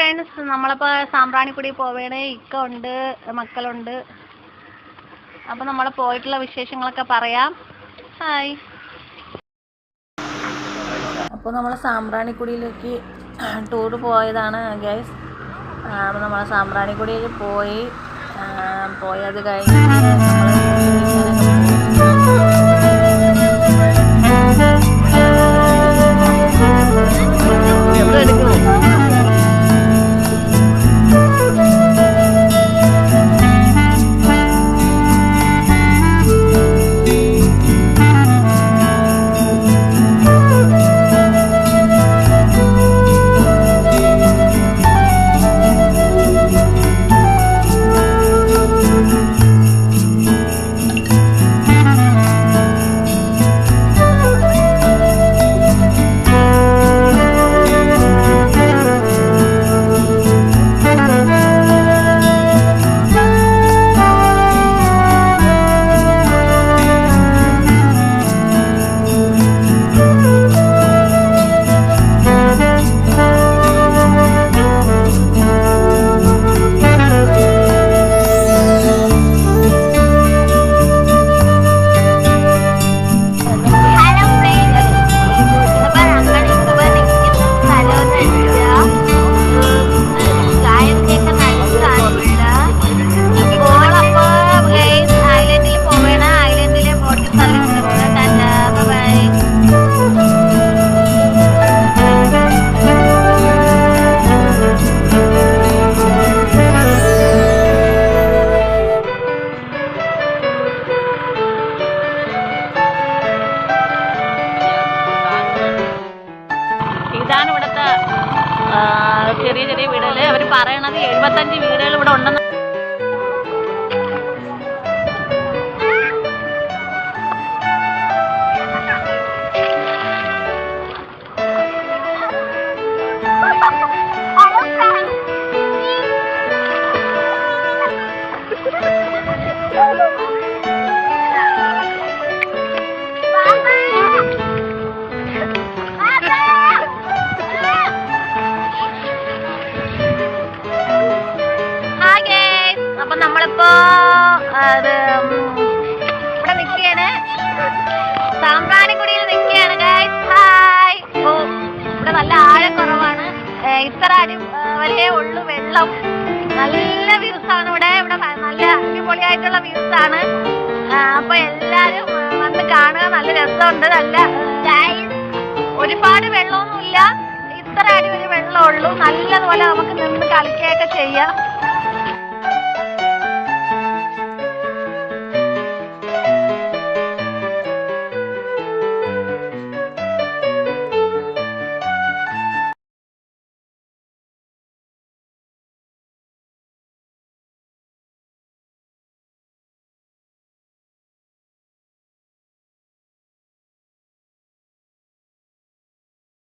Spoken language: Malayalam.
ഫ്രണ്ട്സ്, നമ്മളിപ്പോൾ സാമ്പ്രാണിക്കുടി പോവേണേ. ഇക്ക ഉണ്ട്, മക്കളുണ്ട്. അപ്പോൾ നമ്മൾ പോയിട്ടുള്ള വിശേഷങ്ങളൊക്കെ പറയാം. ഹായ്. അപ്പോൾ നമ്മൾ സാമ്പ്രാണിക്കുടിയിലേക്ക് ടൂർ പോയതാണ് ഗൈസ്. അപ്പോൾ നമ്മൾ സാമ്പ്രാണിക്കുടിയിൽ പോയത് കഴിഞ്ഞ് ചെറിയ ചെറിയ വീടുകൾ. അവർ പറയണത് 75 വീടുകൾ ഇവിടെ ഉണ്ടെന്ന്. അപ്പൊ നമ്മളിപ്പോ ഇവിടെ നിൽക്കുകയാണ്, സാമ്പ്രാണിക്കുടിയിൽ നിൽക്കുകയാണ് ഗൈസ്. ഹായ്. ഇവിടെ നല്ല ആഴക്കുറവാണ്, ഇത്ര അടി വരെ ഉള്ളു വെള്ളം. നല്ല വ്യൂസ് ആണ് ഇവിടെ. നല്ല അടിപൊളിയായിട്ടുള്ള വ്യൂസ് ആണ്. അപ്പൊ എല്ലാരും വന്ന് കാണുക, നല്ല രസമുണ്ട്. നല്ല ഒരുപാട് വെള്ളമൊന്നുമില്ല, ഇത്ര അടി വരെ വെള്ളമുള്ളൂ. നല്ലതുപോലെ നമുക്ക് നിന്ന് കളിക്കുകയൊക്കെ ചെയ്യാം.